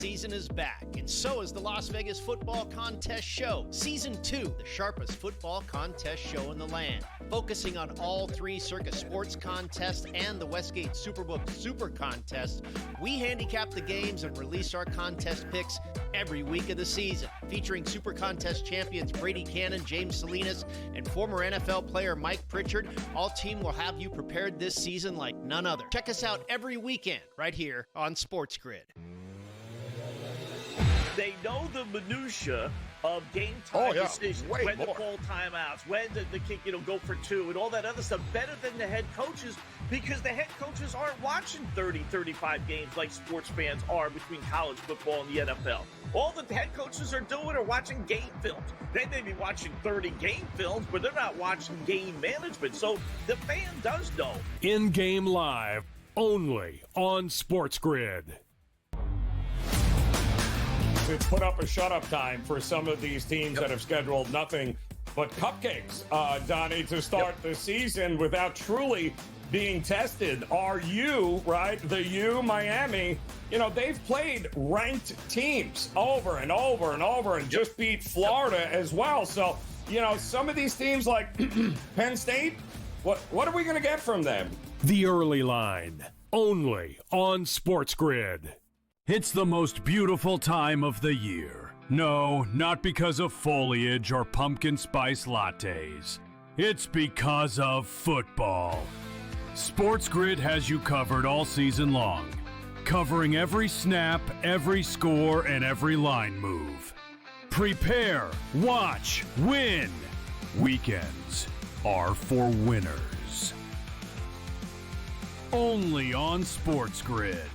Season is back, and so is the Las Vegas Football Contest Show. Season 2, the sharpest football contest show in the land. Focusing on all three Circus Sports contests and the Westgate Superbook Super Contest, we handicap the games and release our contest picks every week of the season. Featuring Super Contest champions Brady Cannon, James Salinas, and former NFL player Mike Pritchard, all team will have you prepared this season like none other. Check us out every weekend right here on SportsGrid. They know the minutia of game time decisions, when to call timeouts, when the kick, go for two, and all that other stuff better than the head coaches, because the head coaches aren't watching 30, 35 games like sports fans are between college football and the NFL. All the head coaches are doing are watching game films. They may be watching 30 game films, but they're not watching game management. So the fan does know. In-game live, only on SportsGrid. It's put up a shut-up time for some of these teams that have scheduled nothing but cupcakes, Donnie, to start the season without truly being tested. Are you, Miami, they've played ranked teams over and over and over and just beat Florida as well. So, some of these teams like Penn State, what are we going to get from them? The Early Line, only on SportsGrid. It's the most beautiful time of the year. No, not because of foliage or pumpkin spice lattes. It's because of football. SportsGrid has you covered all season long, covering every snap, every score, and every line move. Prepare, watch, win. Weekends are for winners. Only on SportsGrid.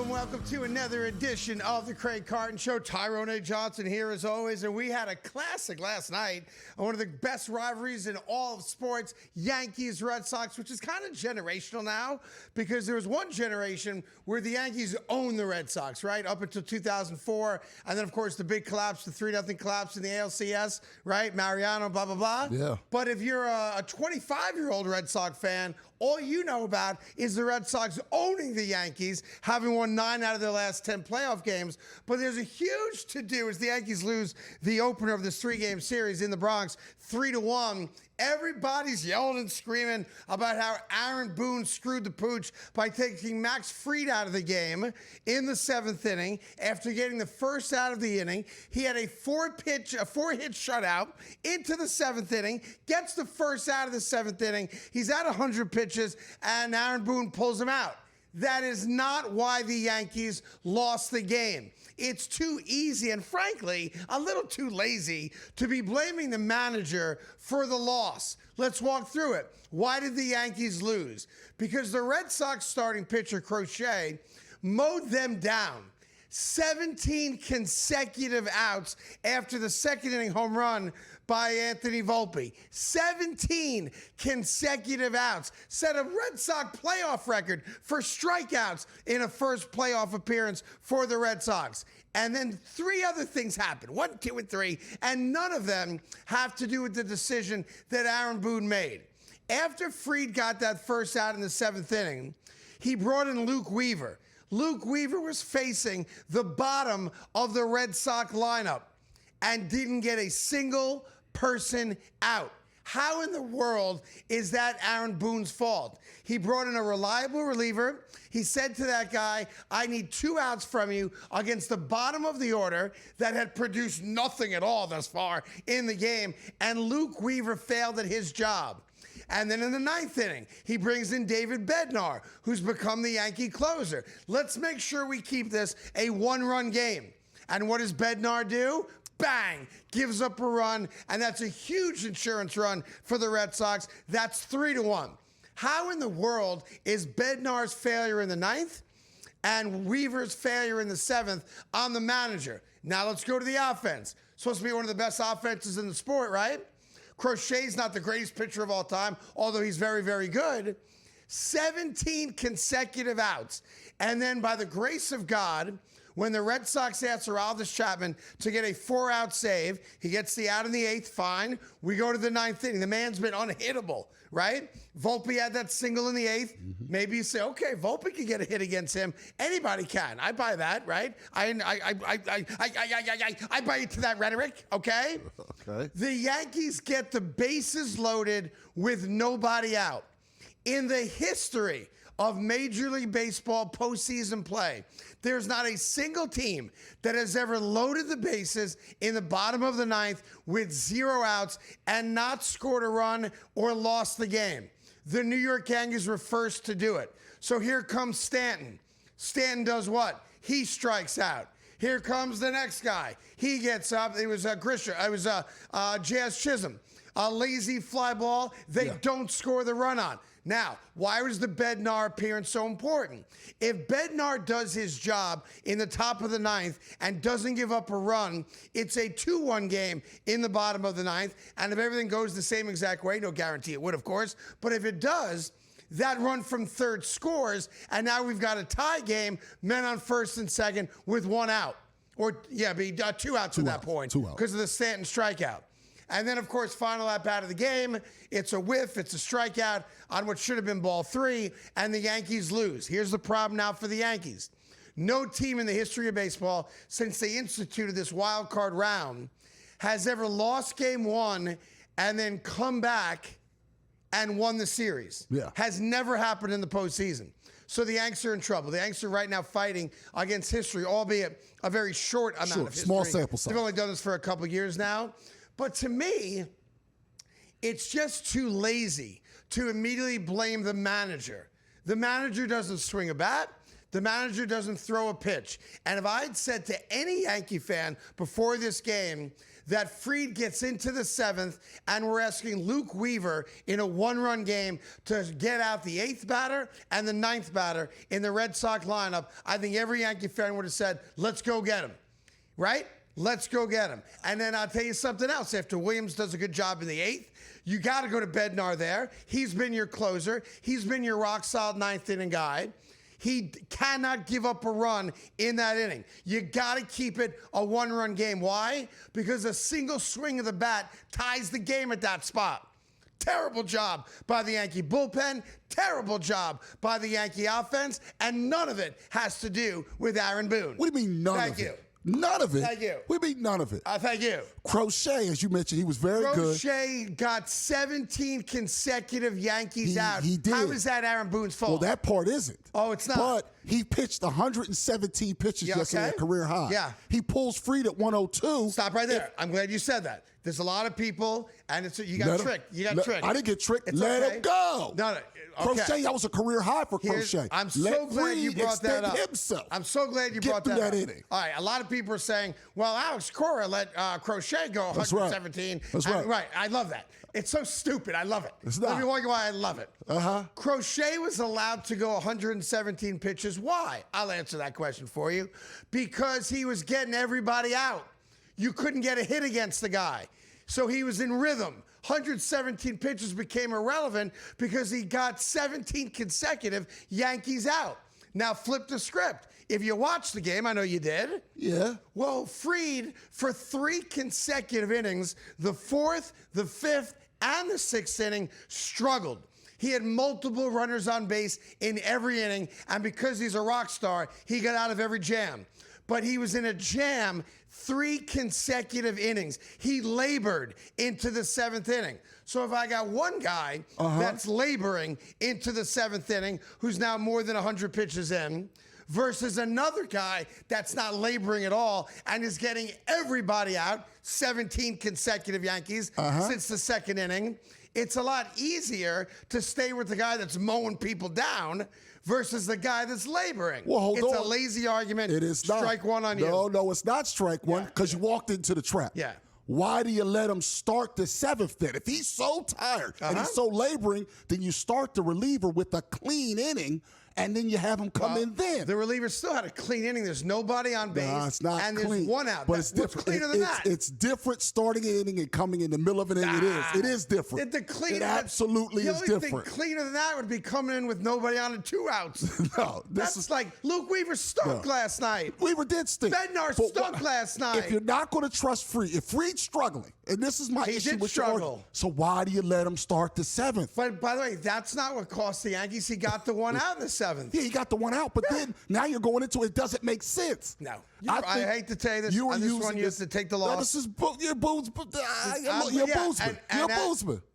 Welcome to another edition of the Craig Carton Show. Tyrone A. Johnson here as always, and we had a classic last night on one of the best rivalries in all of sports, Yankees-Red Sox, which is kind of generational now because there was one generation where the Yankees owned the Red Sox, right, up until 2004, and then, of course, the big collapse, the 3-0 collapse in the ALCS, right, Mariano, blah, blah, blah. Yeah. But if you're a 25-year-old Red Sox fan, all you know about is the Red Sox owning the Yankees, having won 9 out of their last 10 playoff games. But there's a huge to-do as the Yankees lose the opener of this 3-game series in the Bronx, 3-1. Everybody's yelling and screaming about how Aaron Boone screwed the pooch by taking Max Fried out of the game in the 7th inning. After getting the first out of the inning, he had a 4-hit shutout into the 7th inning, gets the first out of the 7th inning. He's at 100 pitches, and Aaron Boone pulls him out. That is not why the Yankees lost the game. It's too easy and, frankly, a little too lazy to be blaming the manager for the loss. Let's walk through it. Why did the Yankees lose? Because the Red Sox starting pitcher, Crochet, mowed them down. 17 consecutive outs after the 2nd inning home run by Anthony Volpe. 17 consecutive outs. Set a Red Sox playoff record for strikeouts in a first playoff appearance for the Red Sox. And then 3 other things happened, 1, 2, and 3, and none of them have to do with the decision that Aaron Boone made. After Fried got that first out in the 7th inning, he brought in Luke Weaver. Luke Weaver was facing the bottom of the Red Sox lineup and didn't get a single person out. How in the world is that Aaron Boone's fault? He brought in a reliable reliever. He said to that guy, I need 2 outs from you against the bottom of the order that had produced nothing at all thus far in the game, and Luke Weaver failed at his job. And then in the 9th inning, he brings in David Bednar, who's become the Yankee closer. Let's make sure we keep this a 1-run game. And what does Bednar do? Bang! Gives up a run, and that's a huge insurance run for the Red Sox. That's 3-1. How in the world is Bednar's failure in the 9th and Weaver's failure in the 7th on the manager? Now let's go to the offense. Supposed to be one of the best offenses in the sport, right? Crochet's not the greatest pitcher of all time, although he's very, very good. 17 consecutive outs. And then by the grace of God, When the Red Sox asked Aroldis Chapman to get a 4-out save, he gets the out in the 8th, fine. We go to the 9th inning. The man's been unhittable, right? Volpe had that single in the 8th. Maybe you say, okay, Volpe can get a hit against him. Anybody can. I buy that, right? I buy into that rhetoric, okay? Okay. The Yankees get the bases loaded with nobody out. In the history of Major League Baseball postseason play, there's not a single team that has ever loaded the bases in the bottom of the 9th with 0 outs and not scored a run or lost the game. The New York Yankees were first to do it. So here comes Stanton. Stanton does what? He strikes out. Here comes the next guy. He gets up. It was Jazz Chisholm. A lazy fly ball they don't score the run on. Now, why was the Bednar appearance so important? If Bednar does his job in the top of the 9th and doesn't give up a run, it's a 2-1 game in the bottom of the 9th. And if everything goes the same exact way, no guarantee it would, of course, but if it does, that run from third scores, and now we've got a tie game, men on first and second with 1 out. Or, be 2 outs at that point because of the Stanton strikeout. And then, of course, final at-bat of the game, it's a whiff, it's a strikeout on what should have been ball 3, and the Yankees lose. Here's the problem now for the Yankees. No team in the history of baseball, since they instituted this wild card round, has ever lost game 1 and then come back and won the series. Has never happened in the postseason. So the Yanks are in trouble. The Yanks are right now fighting against history, albeit a very short amount of history. Small sample size. They've only done this for a couple of years now. But to me, it's just too lazy to immediately blame the manager. The manager doesn't swing a bat. The manager doesn't throw a pitch. And if I'd said to any Yankee fan before this game that Fried gets into the 7th and we're asking Luke Weaver in a 1-run game to get out the 8th batter and the 9th batter in the Red Sox lineup, I think every Yankee fan would have said, let's go get him, right? Let's go get him. And then I'll tell you something else. After Williams does a good job in the 8th, you got to go to Bednar there. He's been your closer. He's been your rock-solid 9th inning guy. He cannot give up a run in that inning. You got to keep it a 1-run game. Why? Because a single swing of the bat ties the game at that spot. Terrible job by the Yankee bullpen. Terrible job by the Yankee offense. And none of it has to do with Aaron Boone. What do you mean none of it? Thank you. None of it? Thank you. We mean none of it. Thank you. Crochet, as you mentioned, he was very good. Crochet got 17 consecutive Yankees out. He did. How is that Aaron Boone's fault? Well, that part isn't. Oh, it's not. But he pitched 117 pitches yesterday at career high. Yeah. He pulls Fried at 102. Stop right there. I'm glad you said that. There's a lot of people, and you got tricked. You got tricked. I didn't get tricked. It's Let okay. him go. No. Okay. Crochet, that was a career high for Crochet. I'm so glad you brought that up. Himself. I'm so glad you brought that up. Inning. All right, a lot of people are saying, well, Alex Cora let Crochet go 117. That's right. Right, I love that. It's so stupid. I love it. It's not. Let me walk you why I love it. Crochet was allowed to go 117 pitches. Why? I'll answer that question for you. Because he was getting everybody out. You couldn't get a hit against the guy. So he was in rhythm. 117 pitches became irrelevant because he got 17 consecutive Yankees out. Now flip the script. If you watched the game, I know you did. Yeah. Well, Fried, for 3 consecutive innings, the 4th, the 5th, and the 6th inning, struggled. He had multiple runners on base in every inning, and because he's a rock star, he got out of every jam. But he was in a jam 3 consecutive innings. He labored into the 7th inning. So if I got one guy that's laboring into the 7th inning, who's now more than 100 pitches in, versus another guy that's not laboring at all and is getting everybody out, 17 consecutive Yankees since the 2nd inning, it's a lot easier to stay with the guy that's mowing people down versus the guy that's laboring. Well, hold on. It's a lazy argument. It is not. Strike one on you. No, it's not strike one because you walked into the trap. Yeah. Why do you let him start the 7th then? If he's so tired and he's so laboring, then you start the reliever with a clean inning and then you have them come in then. The relievers still had a clean inning. There's nobody on base. No, it's not and clean. There's one out. But it's different. Cleaner than that. It's different starting an inning and coming in the middle of an inning. It is different. It absolutely is different. The only thing cleaner than that would be coming in with nobody on and 2 outs. No, That's like Luke Weaver stunk last night. Weaver did stink. Bednar stunk last night. If you're not going to trust Fried, if Fried's struggling, and this is my issue with struggle. So why do you let him start the 7th? But by the way, that's not what cost the Yankees. He got the one out in the 7th. Yeah, he got the one out, but then now you're going into it doesn't make sense. No. I hate to tell you this. On this one, you have to take the loss. This is you're Boozman.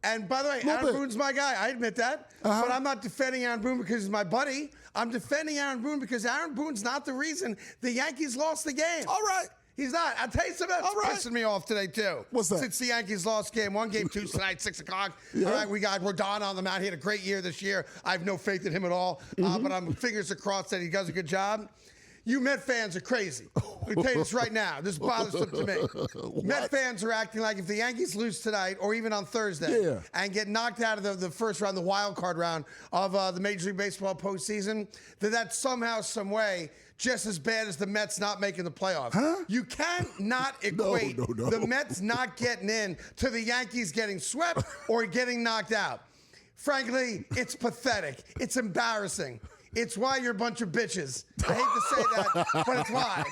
And by the way, Aaron Boone's my guy. I admit that. But I'm not defending Aaron Boone because he's my buddy. I'm defending Aaron Boone because Aaron Boone's not the reason the Yankees lost the game. All right. He's not. I'll tell you something that's pissing me off today, too. What's that? Since the Yankees lost game 1, game 2 tonight, 6 o'clock. Yeah. All right, we got Rodon on the mound. He had a great year this year. I have no faith in him at all. But I'm fingers crossed that he does a good job. You Met fans are crazy. Let me tell you this right now. This bothers them to me. Met fans are acting like if the Yankees lose tonight or even on Thursday and get knocked out of the first round, the wild card round of the Major League Baseball postseason, that's somehow, some way, just as bad as the Mets not making the playoffs. You cannot equate the Mets not getting in to the Yankees getting swept or getting knocked out. Frankly, it's pathetic. It's embarrassing. It's why you're a bunch of bitches. I hate to say that, but it's why.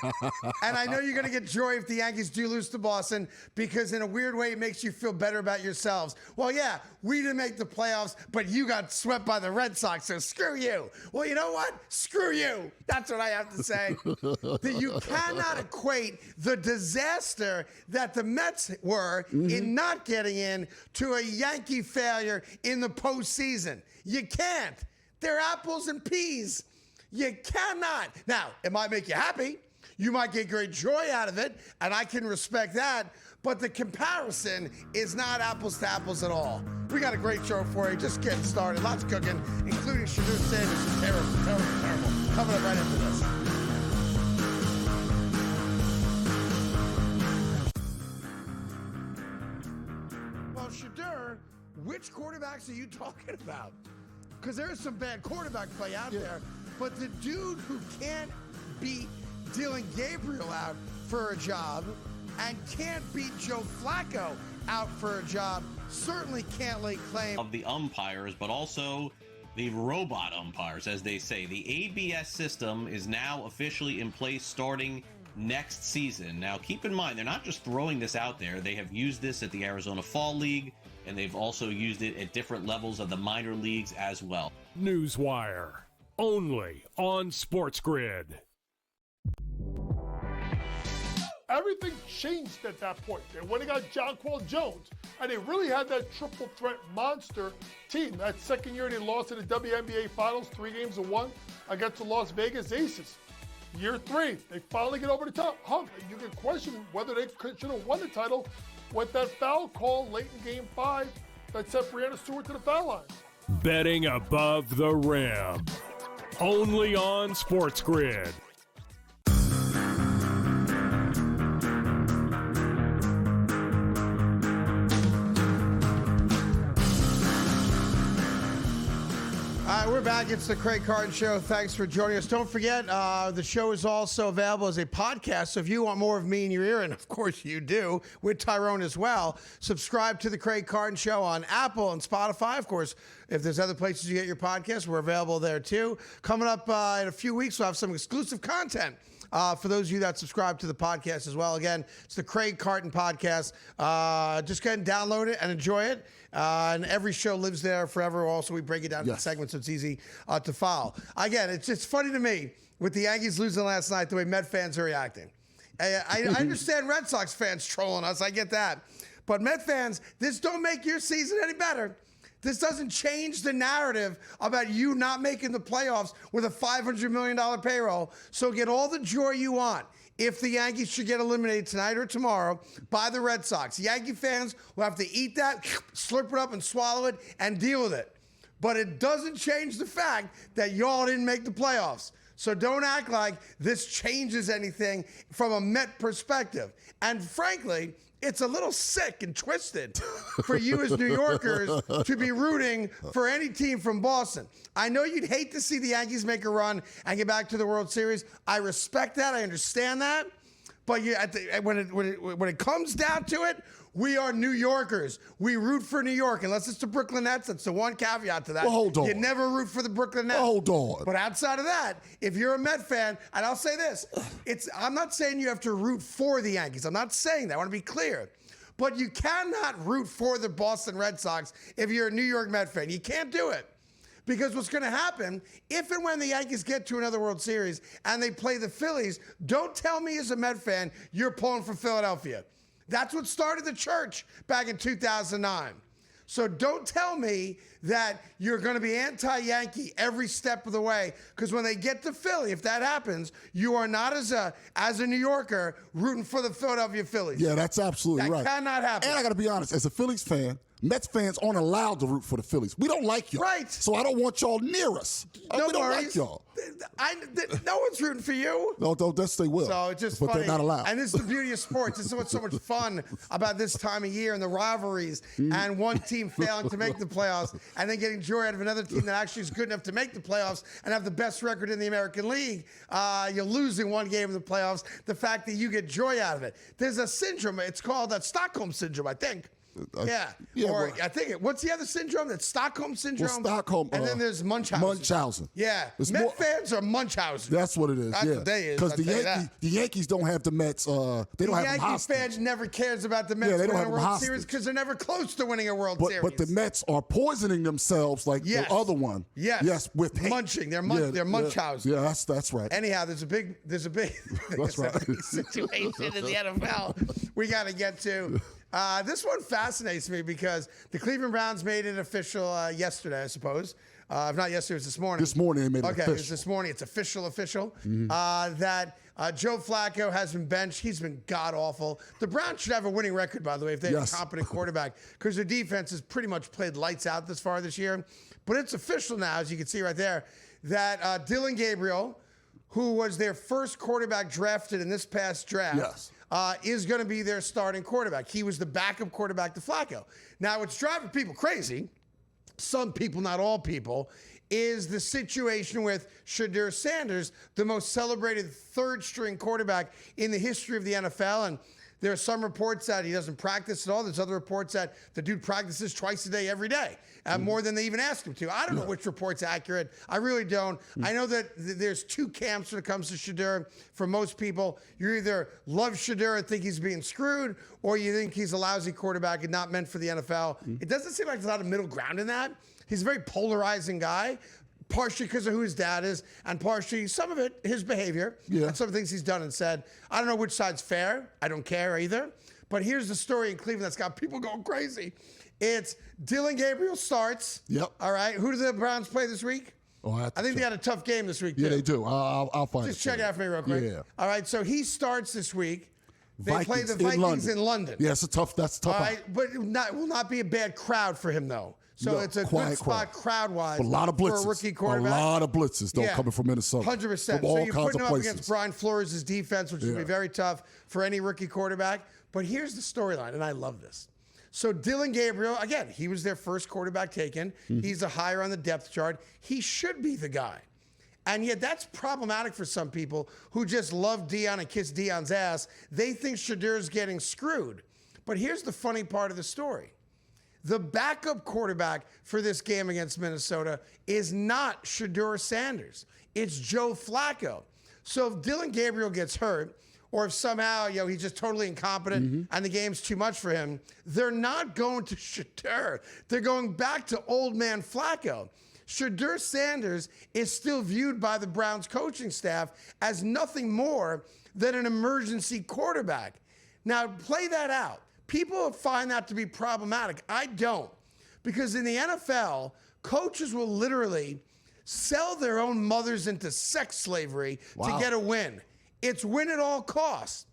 And I know you're going to get joy if the Yankees do lose to Boston because in a weird way it makes you feel better about yourselves. Well, yeah, we didn't make the playoffs, but you got swept by the Red Sox, so screw you. Well, you know what? Screw you. That's what I have to say. That you cannot equate the disaster that the Mets were in not getting in to a Yankee failure in the postseason. You can't. They're apples and peas. You cannot. Now, it might make you happy. You might get great joy out of it, and I can respect that. But the comparison is not apples to apples at all. We got a great show for you. Just getting started. Lots cooking, including Shadur Sanders. Terrible. Coming up right after this. Well, Shadur, which quarterbacks are you talking about? Because there is some bad quarterback play out there, but the dude who can't beat Dylan Gabriel out for a job and can't beat Joe Flacco out for a job certainly can't lay claim of the umpires, but also the robot umpires, as they say. The ABS system is now officially in place starting next season. Now, keep in mind, they're not just throwing this out there. They have used this at the Arizona Fall League, and they've also used it at different levels of the minor leagues as well. Newswire, only on SportsGrid. Everything changed at that point. They went and got Jonquil Jones, and they really had that triple threat monster team. That second year they lost in the WNBA Finals, 3-1 against the Las Vegas Aces. Year 3, they finally get over the top hump. You can question whether they should have won the title with that foul call late in Game 5 that sent Breanna Stewart to the foul line. Betting above the rim, only on SportsGrid. All right, we're back. It's the Craig Carton Show. Thanks for joining us. Don't forget, the show is also available as a podcast. So if you want more of me in your ear, and of course you do, with Tyrone as well, subscribe to the Craig Carton Show on Apple and Spotify. Of course, if there's other places you get your podcast, we're available there too. Coming up in a few weeks, we'll have some exclusive content. For those of you that subscribe to the podcast as well. Again, it's the Craig Carton Podcast. Just go ahead and download it and enjoy it. And every show lives there forever. Also, we break it down into segments so it's easy to follow. Again, it's just funny to me with the Yankees losing last night, the way Met fans are reacting. I understand Red Sox fans trolling us. I get that. But Met fans, this don't make your season any better. This doesn't change the narrative about you not making the playoffs with a $500 million payroll. So get all the joy you want if the Yankees should get eliminated tonight or tomorrow by the Red Sox. Yankee fans will have to eat that, slurp it up and swallow it and deal with it. But it doesn't change the fact that y'all didn't make the playoffs. So don't act like this changes anything from a Met perspective. And frankly, it's a little sick and twisted for you as New Yorkers to be rooting for any team from Boston. I know you'd hate to see the Yankees make a run and get back to the World Series. I respect that. I understand that. But when it comes down to it, we are New Yorkers. We root for New York. Unless it's the Brooklyn Nets, that's the one caveat to that. Well, hold on. You never root for the Brooklyn Nets. Hold on. But outside of that, if you're a Met fan, and I'll say this, I'm not saying you have to root for the Yankees. I'm not saying that. I want to be clear. But you cannot root for the Boston Red Sox if you're a New York Met fan. You can't do it. Because what's going to happen, if and when the Yankees get to another World Series and they play the Phillies, don't tell me as a Met fan you're pulling for Philadelphia. That's what started the church back in 2009. So don't tell me that you're going to be anti-Yankee every step of the way, because when they get to Philly, if that happens, you are not as a New Yorker rooting for the Philadelphia Phillies. Yeah, that's absolutely right. That cannot happen. And I got to be honest, as a Phillies fan, Mets fans aren't allowed to root for the Phillies. We don't like y'all. Right. So I don't want y'all near us. We don't like y'all. No one's rooting for you. No, that's they will. So it's just but funny. They're not allowed. And this is the beauty of sports. This is what's so much fun about this time of year and the rivalries and one team failing to make the playoffs and then getting joy out of another team that actually is good enough to make the playoffs and have the best record in the American League. You're losing one game in the playoffs. The fact that you get joy out of it. There's a syndrome. It's called Stockholm Syndrome, I think. Yeah. Or I think what's the other syndrome? That's Stockholm Syndrome. Well, Stockholm. And then there's Munchausen. Munchausen. Yeah. Met fans are Munchausen. That's what it is. That's what they is. Because the Yankees don't have the Mets. They don't have them hostage. The Yankee fans never cares about the Mets winning a World Series because they're never close to winning a World Series. But the Mets are poisoning themselves like the other one. Yes. With hate. Munching. They're Munchausen. Yeah, that's right. Anyhow, there's a big that's right. situation in the NFL we got to get to. This one fascinates me because the Cleveland Browns made it official yesterday, I suppose. If not yesterday, it was this morning. This morning they made it official. Okay, it was this morning. It's official. That Joe Flacco has been benched. He's been god-awful. The Browns should have a winning record, by the way, if they have a competent quarterback, because their defense has pretty much played lights out this far this year. But it's official now, as you can see right there, that Dylan Gabriel, who was their first quarterback drafted in this past draft, is going to be their starting quarterback. He was the backup quarterback to Flacco. Now, what's driving people crazy, some people, not all people, is the situation with Shedeur Sanders, the most celebrated third-string quarterback in the history of the NFL. And there are some reports that he doesn't practice at all. There's other reports that the dude practices twice a day, every day, more than they even ask him to. I don't know which report's accurate. I really don't. I know that there's two camps when it comes to Shedeur. For most people, you either love Shedeur and think he's being screwed, or you think he's a lousy quarterback and not meant for the NFL. It doesn't seem like there's a lot of middle ground in that. He's a very polarizing guy, partially because of who his dad is, and partially, some of it, his behavior, and some of the things he's done and said. I don't know which side's fair. I don't care either. But here's the story in Cleveland that's got people going crazy. It's Dylan Gabriel starts. Yep. All right. Who do the Browns play this week? Oh, I think they had a tough game this week, too. Yeah, they do. I'll find it. Just check it out for me real quick. Yeah. All right. So he starts this week. They play the Vikings Vikings in London. Yeah, that's a tough. All right. But it will not be a bad crowd for him, though. So it's a good spot crowd-wise. A lot of blitzes. For a rookie quarterback. A lot of blitzes, coming from Minnesota. 100%. So you're putting him up against Brian Flores' defense, which would be very tough for any rookie quarterback. But here's the storyline, and I love this. So Dylan Gabriel, again, he was their first quarterback taken. He's a higher on the depth chart. He should be the guy. And yet that's problematic for some people who just love Deion and kiss Deion's ass. They think Shedeur's getting screwed. But here's the funny part of the story. The backup quarterback for this game against Minnesota is not Shedeur Sanders. It's Joe Flacco. So if Dylan Gabriel gets hurt, or if somehow he's just totally incompetent and the game's too much for him, they're not going to Shedeur. They're going back to old man Flacco. Shedeur Sanders is still viewed by the Browns coaching staff as nothing more than an emergency quarterback. Now, play that out. People find that to be problematic. I don't. Because in the NFL, coaches will literally sell their own mothers into sex slavery to get a win. It's win at all costs.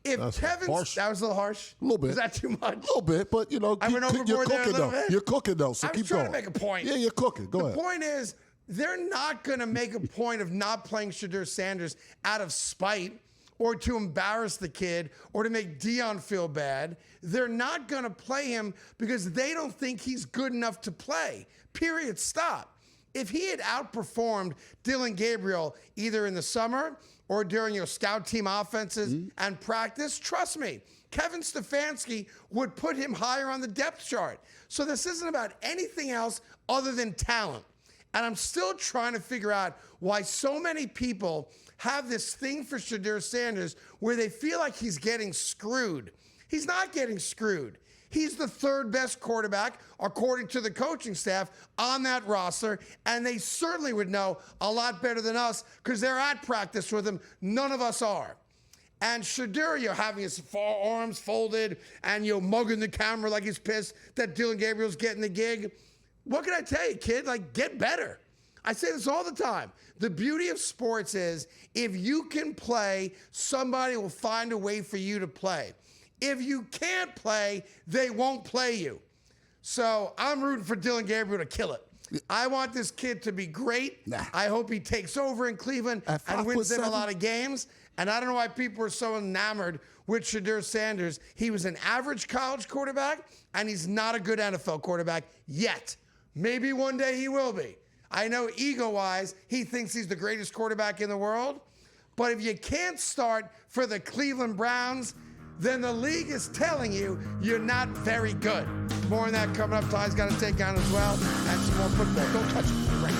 If that was a little harsh. A little bit. Is that too much? A little bit, but I went overboard there a little bit. You're cooking though, so keep going. I'm trying to make a point. Yeah, you're cooking. Go ahead. The point is, they're not going to make a point of not playing Shedeur Sanders out of spite or to embarrass the kid or to make Dion feel bad. They're not going to play him because they don't think he's good enough to play. Period. Stop. If he had outperformed Dillon Gabriel either in the summer or during your scout team offenses and practice, trust me, Kevin Stefanski would put him higher on the depth chart. So this isn't about anything else other than talent. And I'm still trying to figure out why so many people have this thing for Shedeur Sanders where they feel like he's getting screwed. He's not getting screwed. He's the third best quarterback, according to the coaching staff, on that roster, and they certainly would know a lot better than us because they're at practice with him. None of us are. And Shedeur, you're having his arms folded and you're mugging the camera like he's pissed that Dillon Gabriel's getting the gig. What can I tell you, kid? Like, get better. I say this all the time. The beauty of sports is if you can play, somebody will find a way for you to play. If you can't play, they won't play you. So I'm rooting for Dillon Gabriel to kill it. I want this kid to be great. I hope he takes over in Cleveland and wins them a lot of games. And I don't know why people are so enamored with Shedeur Sanders. He was an average college quarterback, and he's not a good NFL quarterback yet. Maybe one day he will be. I know ego-wise, he thinks he's the greatest quarterback in the world. But if you can't start for the Cleveland Browns, then the league is telling you you're not very good. More on that coming up. Ty's got to take on as well. And some more football. Don't touch it. Right.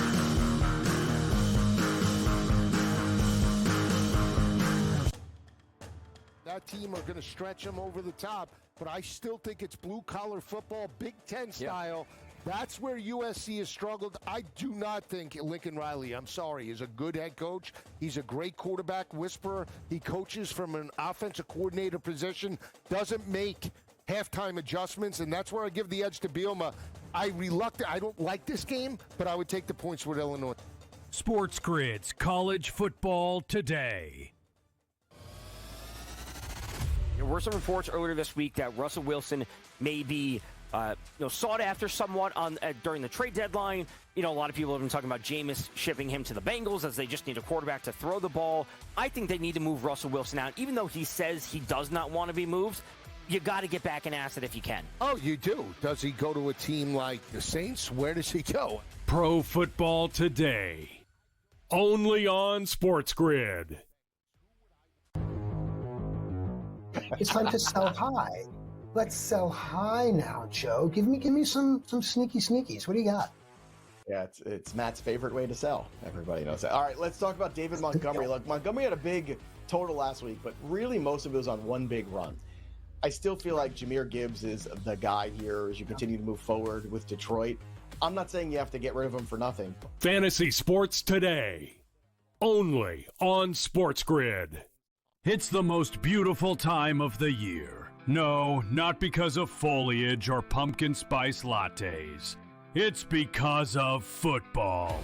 That team are going to stretch them over the top, but I still think it's blue-collar football, Big Ten style. That's where USC has struggled. I do not think Lincoln Riley, I'm sorry, is a good head coach. He's a great quarterback whisperer. He coaches from an offensive coordinator position, doesn't make halftime adjustments, and that's where I give the edge to Bielema. I don't like this game, but I would take the points with Illinois. SportsGrid's College Football Today. There were some reports earlier this week that Russell Wilson may be sought after somewhat during the trade deadline. A lot of people have been talking about Jameis shipping him to the Bengals as they just need a quarterback to throw the ball. I think they need to move Russell Wilson out. Even though he says he does not want to be moved, you got to get back an asset if you can. Oh, you do. Does he go to a team like the Saints? Where does he go? Pro Football Today. Only on SportsGrid. It's time to sell high. Let's sell high now, Joe. Give me some sneaky sneakies. What do you got? Yeah, it's Matt's favorite way to sell. Everybody knows that. All right, let's talk about David Montgomery. Look, Montgomery had a big total last week, but really most of it was on one big run. I still feel like Jahmyr Gibbs is the guy here as you continue to move forward with Detroit. I'm not saying you have to get rid of him for nothing. Fantasy Sports Today. Only on SportsGrid. It's the most beautiful time of the year. No, not because of foliage or pumpkin spice lattes. It's because of football.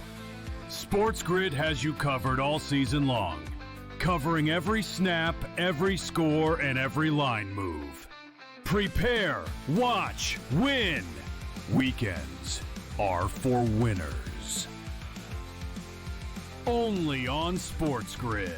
SportsGrid has you covered all season long, covering every snap, every score, and every line move. Prepare, watch, win. Weekends are for winners. Only on SportsGrid.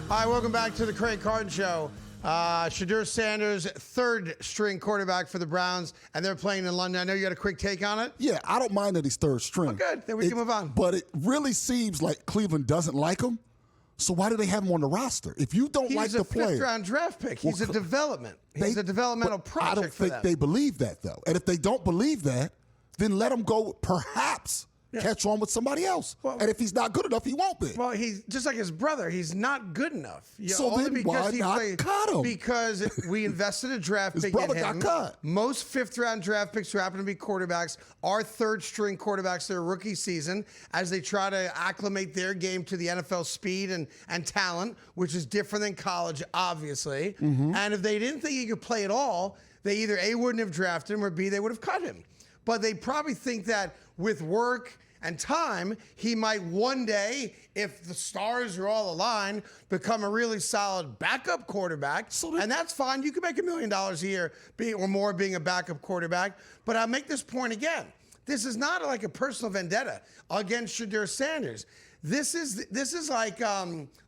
Hi, welcome back to the Craig Carton Show. Shedeur Sanders, third-string quarterback for the Browns, and they're playing in London. I know you got a quick take on it. Yeah, I don't mind that he's third string. Oh, good. Then we can move on. But it really seems like Cleveland doesn't like him. So why do they have him on the roster? If you don't like the player, he's a fifth-round draft pick. He's a development. He's a developmental project. I don't think they believe that, though. And if they don't believe that, then let him go perhaps catch on with somebody else. Well, and if he's not good enough, he won't be. Well, he's just like his brother. He's not good enough. So only then why not cut him? Because we invested a draft pick in him. His brother got cut. Most fifth-round draft picks who happen to be quarterbacks are third-string quarterbacks their rookie season as they try to acclimate their game to the NFL speed and talent, which is different than college, obviously. Mm-hmm. And if they didn't think he could play at all, they either A, wouldn't have drafted him, or B, they would have cut him. but they probably think that with work and time, he might one day, if the stars are all aligned, become a really solid backup quarterback. And that's fine. You can make $1 million a year or more being a backup quarterback. But I'll make this point again. This is not like a personal vendetta against Shedeur Sanders. This is like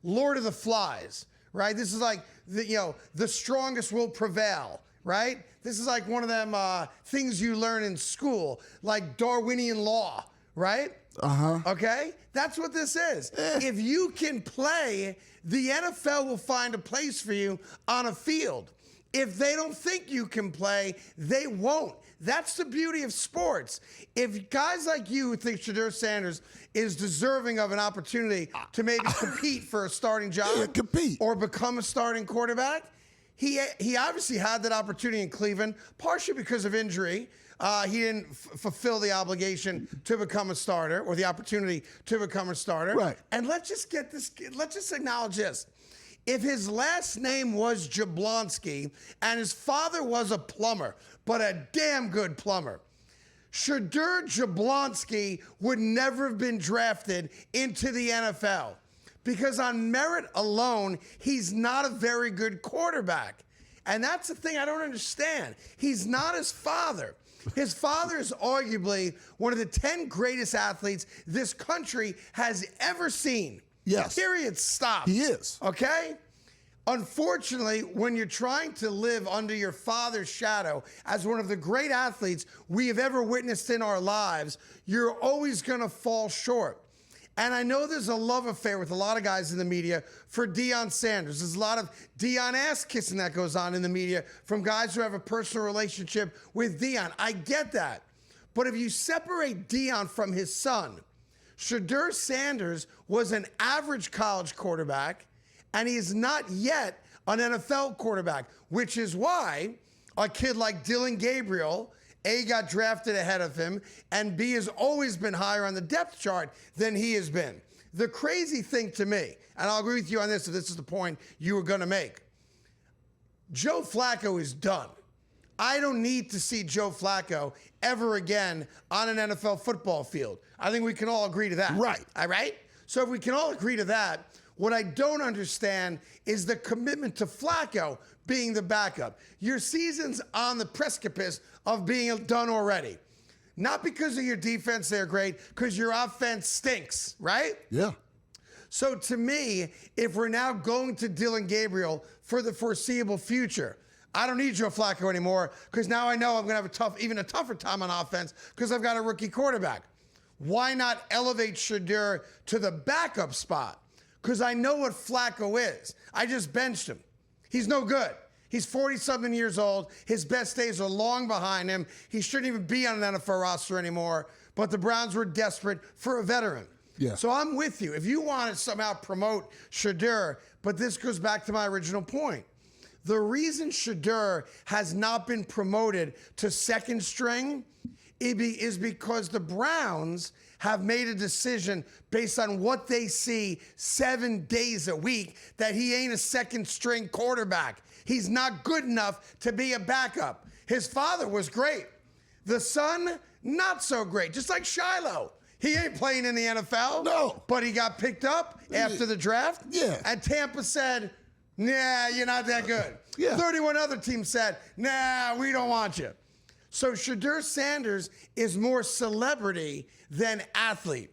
Lord of the Flies, right? This is like the strongest will prevail, right? This is like one of them things you learn in school, like Darwinian law, right? Okay? That's what this is. If you can play, the NFL will find a place for you on a field. If they don't think you can play, they won't. That's the beauty of sports. If guys like you think Shedeur Sanders is deserving of an opportunity to maybe compete for a starting job or become a starting quarterback, he obviously had that opportunity in Cleveland, partially because of injury. He didn't fulfill the obligation to become a starter or the opportunity to become a starter. Right. And let's just acknowledge this. If his last name was Jablonski and his father was a plumber, but a damn good plumber, Shedeur Jablonski would never have been drafted into the NFL because on merit alone, he's not a very good quarterback. And that's the thing I don't understand. He's not his father. His father is arguably one of the 10 greatest athletes this country has ever seen. Yes. Period. Stop. He is. Okay? Unfortunately, when you're trying to live under your father's shadow as one of the great athletes we have ever witnessed in our lives, you're always going to fall short. And I know there's a love affair with a lot of guys in the media for Deion Sanders. There's a lot of Deion ass kissing that goes on in the media from guys who have a personal relationship with Deion. I get that. But if you separate Deion from his son, Shedeur Sanders was an average college quarterback, and he is not yet an NFL quarterback, which is why a kid like Dylan Gabriel, A, got drafted ahead of him, and B, has always been higher on the depth chart than he has been. The crazy thing to me, and I'll agree with you on this if this is the point you were going to make, Joe Flacco is done. I don't need to see Joe Flacco ever again on an NFL football field. I think we can all agree to that. Right. All right? So if we can all agree to that, what I don't understand is the commitment to Flacco being the backup. Your season's on the precipice of being done already. Not because of your defense, they're great, because your offense stinks, right? Yeah. So to me, if we're now going to Dylan Gabriel for the foreseeable future, I don't need Joe Flacco anymore because now I know I'm going to have even a tougher time on offense because I've got a rookie quarterback. Why not elevate Shedeur to the backup spot? Because I know what Flacco is. I just benched him. He's no good. He's 40-something years old. His best days are long behind him. He shouldn't even be on an NFL roster anymore. But the Browns were desperate for a veteran. Yeah. So I'm with you. If you want to somehow promote Shedeur, but this goes back to my original point. The reason Shedeur has not been promoted to second string is because the Browns have made a decision based on what they see 7 days a week that he ain't a second string quarterback. He's not good enough to be a backup. His father was great. The son, not so great. Just like Shiloh. He ain't playing in the NFL. No. But he got picked up after the draft. Yeah. And Tampa said, nah, you're not that good. Yeah. 31 other teams said, nah, we don't want you. So Shedeur Sanders is more celebrity than athlete.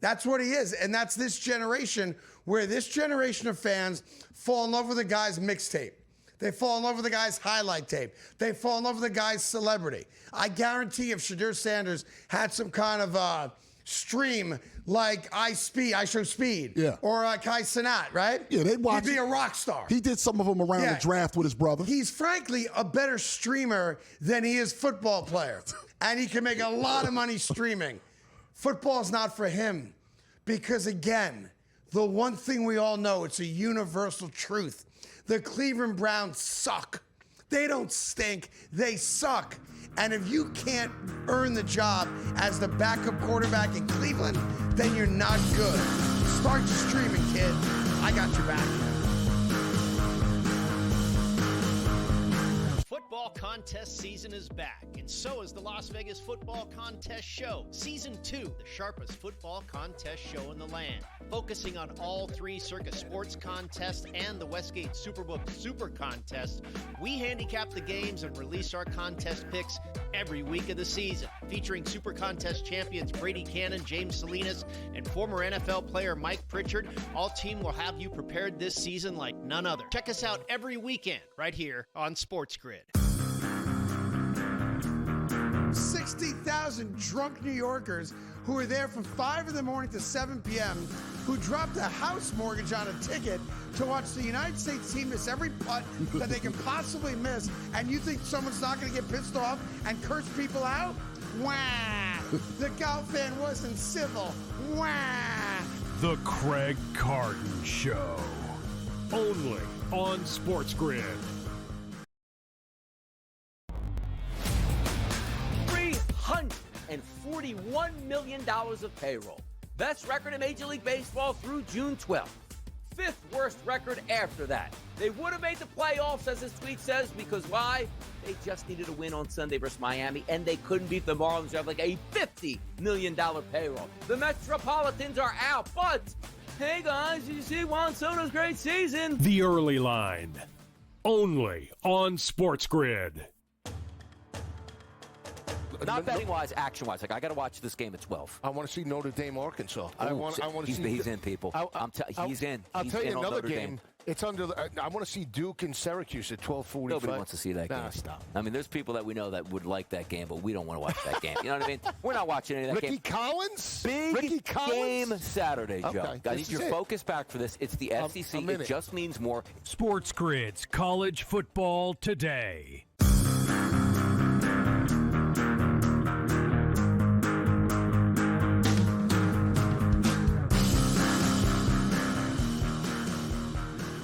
That's what he is. And that's this generation, where this generation of fans fall in love with a guy's mixtape. They fall in love with the guy's highlight tape. They fall in love with the guy's celebrity. I guarantee if Shedeur Sanders had some kind of stream like I Show Speed, yeah, or like Kai Cenat, right? Yeah, they'd watch. He'd be a rock star. He did some of them around the draft with his brother. He's frankly a better streamer than he is football player, and he can make a lot of money streaming. Football's not for him because, again, the one thing we all know, it's a universal truth. The Cleveland Browns suck. They don't stink. They suck. And if you can't earn the job as the backup quarterback in Cleveland, then you're not good. Start streaming, kid. I got your back. Football content contest season is back, and so is the Las Vegas Football Contest Show. Season 2, the sharpest football contest show in the land. Focusing on all 3 Circa Sports contests and the Westgate Superbook Super Contest, we handicap the games and release our contest picks every week of the season. Featuring Super Contest champions Brady Cannon, James Salinas, and former NFL player Mike Pritchard, all team will have you prepared this season like none other. Check us out every weekend right here on SportsGrid. 60,000 drunk New Yorkers who were there from 5 in the morning to 7 p.m., who dropped a house mortgage on a ticket to watch the United States team miss every putt that they can possibly miss, and you think someone's not going to get pissed off and curse people out? Wah! The golf fan wasn't civil. Wah! The Craig Carton Show. Only on SportsGrid. $341 million of payroll. Best record in Major League Baseball through June 12th. 5th worst record after that. They would have made the playoffs, as his tweet says, because why? They just needed a win on Sunday versus Miami, and they couldn't beat the Marlins, who have like a $50 million payroll. The Metropolitans are out, but hey guys, did you see Juan Soto's great season? The Early Line. Only on SportsGrid. Not betting-wise, action-wise. Like, I got to watch this game at 12. I want to see Notre Dame, Arkansas. I want to see. He's in, people. He's in. I'll He's tell in you on another Notre game. Dame. It's under. I want to see Duke and Syracuse at 12:45. Nobody wants to see that game. Stop. I mean, there's people that we know that would like that game, but we don't want to watch that game. You know what I mean? We're not watching any of that game. Ricky Collins? Big game Saturday, Joe. Okay, Guys, need your focus back for this. It's the SEC. It just means more. SportsGrid's College Football Today.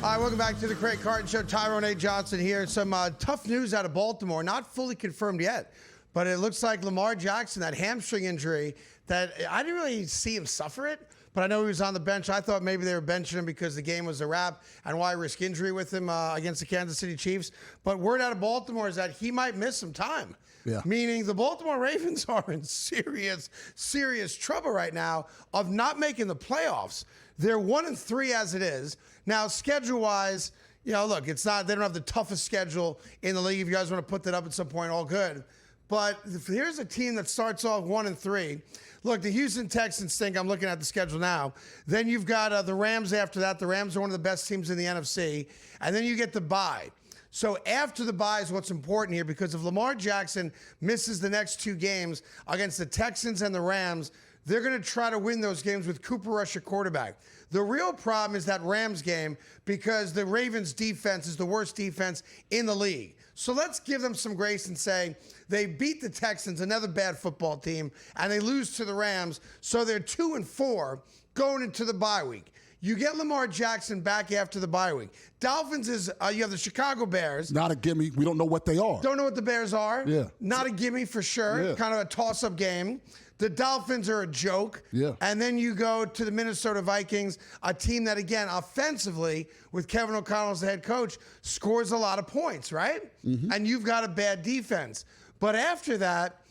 All right, welcome back to the Craig Carton Show. Tyrone A. Johnson here. Some tough news out of Baltimore. Not fully confirmed yet, but it looks like Lamar Jackson, that hamstring injury, that I didn't really see him suffer it, but I know he was on the bench. I thought maybe they were benching him because the game was a wrap, and why risk injury with him against the Kansas City Chiefs. But word out of Baltimore is that he might miss some time. Yeah. Meaning the Baltimore Ravens are in serious, serious trouble right now of not making the playoffs. They're 1-3 as it is. Now, schedule-wise, look, it's not. They don't have the toughest schedule in the league. If you guys want to put that up at some point, all good. But here's a team that starts off 1-3. Look, the Houston Texans stink. I'm looking at the schedule now. Then you've got the Rams after that. The Rams are one of the best teams in the NFC. And then you get the bye. So after the bye is what's important here, because if Lamar Jackson misses the next 2 games against the Texans and the Rams, they're going to try to win those games with Cooper Rush at quarterback. The real problem is that Rams game, because the Ravens defense is the worst defense in the league. So let's give them some grace and say they beat the Texans, another bad football team, and they lose to the Rams. So they're 2-4 going into the bye week. You get Lamar Jackson back after the bye week. Dolphins is, you have the Chicago Bears. Not a gimme. We don't know what they are. Don't know what the Bears are. Yeah. Not a gimme for sure. Yeah. Kind of a toss-up game. The Dolphins are a joke. Yeah. And then you go to the Minnesota Vikings, a team that, again, offensively, with Kevin O'Connell as the head coach, scores a lot of points, right? Mm-hmm. And you've got a bad defense. But after that,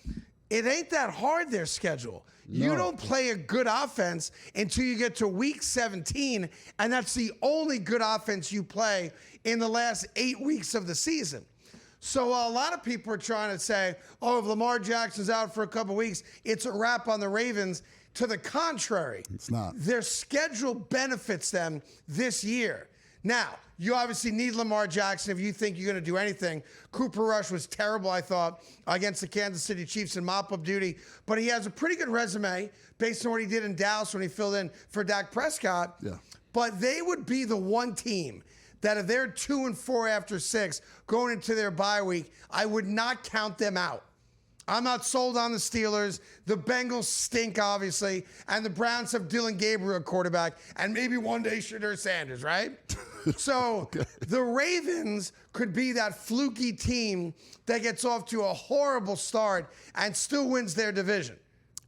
it ain't that hard, their schedule. No. You don't play a good offense until you get to week 17, and that's the only good offense you play in the last 8 weeks of the season. So a lot of people are trying to say, oh, if Lamar Jackson's out for a couple weeks, it's a wrap on the Ravens. To the contrary. It's not. Their schedule benefits them this year. Now, you obviously need Lamar Jackson if you think you're going to do anything. Cooper Rush was terrible, I thought, against the Kansas City Chiefs in mop-up duty. But he has a pretty good resume based on what he did in Dallas when he filled in for Dak Prescott. Yeah. But they would be the one team that if they're 2-4 after 6 going into their bye week, I would not count them out. I'm not sold on the Steelers. The Bengals stink, obviously. And the Browns have Dylan Gabriel at quarterback. And maybe one day Shedeur Sanders, right? So the Ravens could be that fluky team that gets off to a horrible start and still wins their division.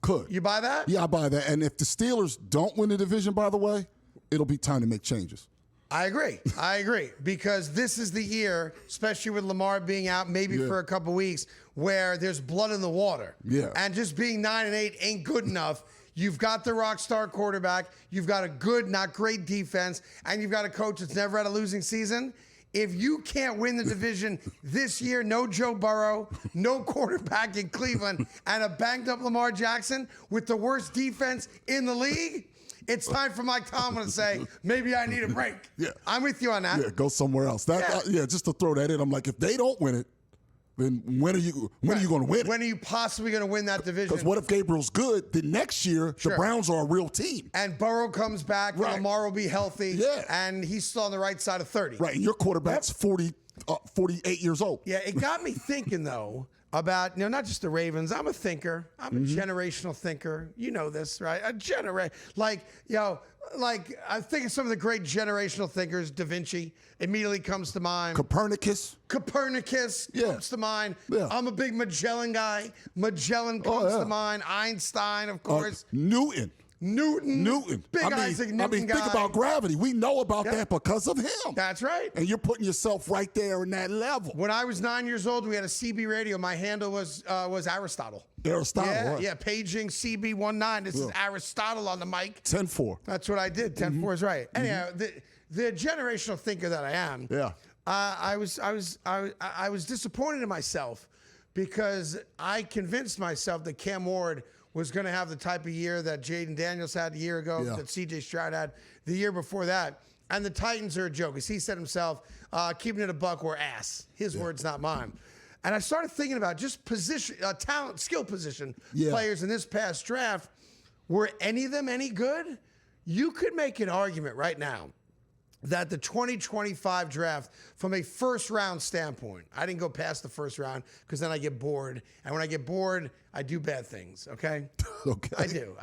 Could. You buy that? Yeah, I buy that. And if the Steelers don't win the division, by the way, it'll be time to make changes. I agree. Because this is the year, especially with Lamar being out maybe for a couple weeks, where there's blood in the water. Yeah. And just being 9-8 ain't good enough. You've got the rock star quarterback. You've got a good, not great defense. And you've got a coach that's never had a losing season. If you can't win the division this year, no Joe Burrow, no quarterback in Cleveland, and a banged-up Lamar Jackson with the worst defense in the league, it's time for Mike Tomlin to say, maybe I need a break. Yeah. I'm with you on that. Yeah, go somewhere else. Just to throw that in, I'm like, if they don't win it, then when are you going to win it? When are you possibly going to win that division? Because what if Gabriel's good? Then next year, the Browns are a real team. And Burrow comes back, and Lamar will be healthy, and he's still on the right side of 30. Right, and your quarterback's 48 years old. Yeah, it got me thinking, though, about, not just the Ravens. I'm a thinker. I'm a generational thinker. You know this, right? I think of some of the great generational thinkers. Da Vinci immediately comes to mind. Copernicus comes to mind. Yeah. I'm a big Magellan guy. Magellan comes to mind. Einstein, of course. Newton. Big Isaac Newton guy. Think about gravity. We know about that because of him. That's right. And you're putting yourself right there in that level. When I was 9 years old, we had a CB radio. My handle was Aristotle. Aristotle, right. Paging CB19. This is Aristotle on the mic. 10-4. That's what I did. 10-4 is right. Anyhow, the generational thinker that I am, I was disappointed in myself because I convinced myself that Cam Ward was going to have the type of year that Jaden Daniels had a year ago, that C.J. Stroud had the year before that. And the Titans are a joke. As he said himself, keeping it a buck, we're ass. His words, not mine. And I started thinking about just position, talent, skill position players in this past draft. Were any of them any good? You could make an argument right now that the 2025 draft, from a first-round standpoint, I didn't go past the first round because then I get bored. And when I get bored, I do bad things, okay? Okay. I do.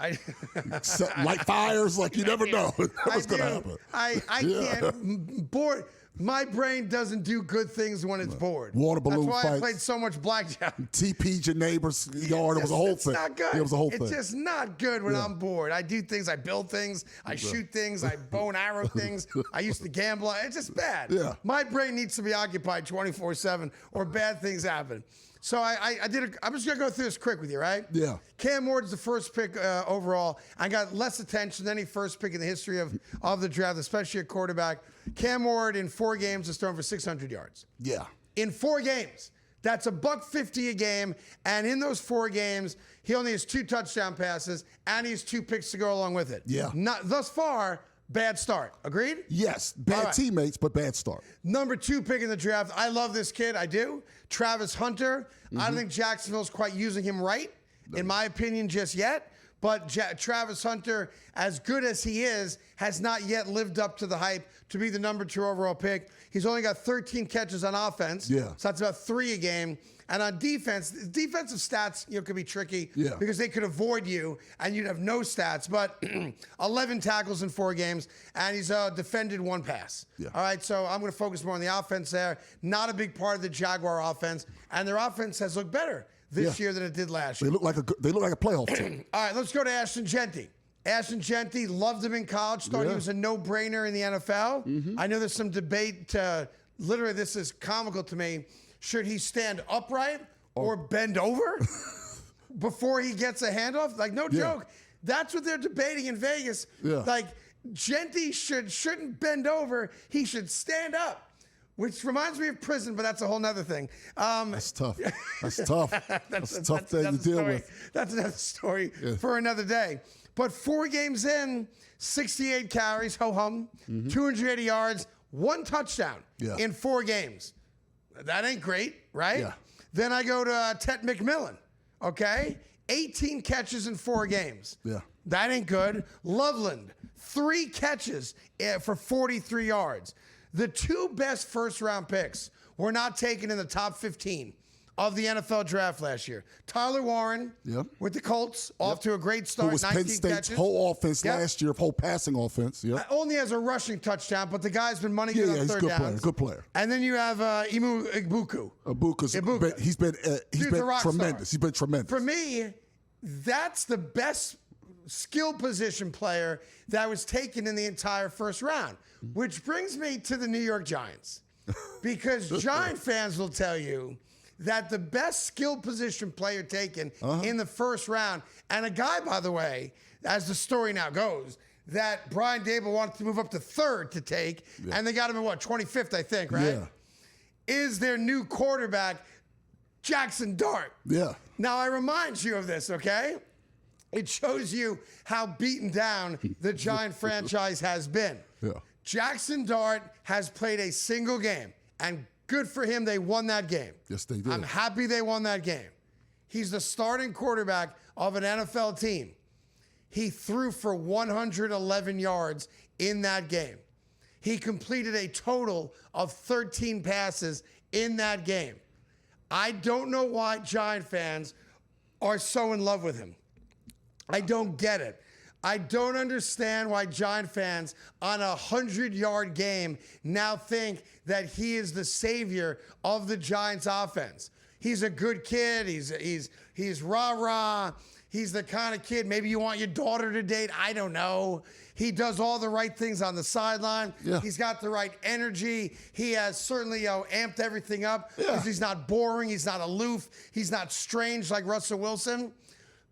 Light fires, like you never know what's going to happen. I can't. Bored. My brain doesn't do good things when it's bored. Water balloon That's why fights. I played so much blackjack. TP'd your neighbor's yard. It was a whole thing. It's not good. It was a whole thing. It's just not good when I'm bored. I do things. I build things. I shoot things. I bow and arrow things. I used to gamble. It's just bad. Yeah. My brain needs to be occupied 24/7 or bad things happen. So I'm just going to go through this quick with you, right? Yeah. Cam Ward's the first pick overall. I got less attention than any first pick in the history of the draft, especially at quarterback. Cam Ward in 4 games has thrown for 600 yards. Yeah. In 4 games. That's $150 a game. And in those 4 games, he only has 2 touchdown passes, and he has 2 picks to go along with it. Yeah. Not thus far. Bad start. Agreed? Yes. Bad teammates, but bad start. Number 2 pick in the draft. I love this kid. I do. Travis Hunter. I don't think Jacksonville's quite using him right, in my opinion, just yet. But Travis Hunter, as good as he is, has not yet lived up to the hype to be the number 2 overall pick. He's only got 13 catches on offense. Yeah. So that's about 3 a game. And on defense, defensive stats, could be tricky because they could avoid you and you'd have no stats. But 11 tackles in 4 games, and he's defended 1 pass. Yeah. All right, so I'm going to focus more on the offense there. Not a big part of the Jaguar offense, and their offense has looked better this year than it did last year. They look like a playoff team. All right, let's go to Ashton Genty. Ashton Genty, loved him in college, thought he was a no-brainer in the NFL. I know there's some debate. Literally, this is comical to me. Should he stand upright or bend over before he gets a handoff? Like, no joke. That's what they're debating in Vegas. Yeah. Like, Genty shouldn't bend over. He should stand up, which reminds me of prison, but that's a whole nother thing. That's tough. That's tough. That's a tough thing to deal with. That's another story for another day. But 4 games in, 68 carries, ho-hum, 280 yards, 1 touchdown in 4 games. That ain't great, right? Yeah. Then I go to Tet McMillan, okay? 18 catches in 4 games. Yeah. That ain't good. Loveland, 3 catches for 43 yards. The 2 best first-round picks were not taken in the top 15 of the NFL draft last year. Tyler Warren with the Colts, off to a great start. Who was 19 Penn State's catches. whole offense last year, whole passing offense. Only has a rushing touchdown, but the guy's been money good on third downs. Good player. And then you have Emu Igbuku. He's been tremendous. He's been tremendous. For me, that's the best skill position player that was taken in the entire first round, which brings me to the New York Giants. Because Giant fans will tell you that the best skill position player taken in the first round, and a guy, by the way, as the story now goes, that Brian Daboll wanted to move up to third to take, and they got him at 25th, I think, right? Yeah. Is their new quarterback, Jackson Dart. Yeah. Now, I remind you of this, okay? It shows you how beaten down the Giant franchise has been. Yeah. Jackson Dart has played a single game, and good for him, they won that game. Yes, they did. I'm happy they won that game. He's the starting quarterback of an NFL team. He threw for 111 yards in that game. He completed a total of 13 passes in that game. I don't know why Giant fans are so in love with him. I don't get it. I don't understand why Giant fans on a 100-yard game now think that he is the savior of the Giants offense. He's a good kid. He's rah-rah. He's the kind of kid maybe you want your daughter to date. I don't know. He does all the right things on the sideline. Yeah. He's got the right energy. He has certainly amped everything up because he's not boring. He's not aloof. He's not strange like Russell Wilson.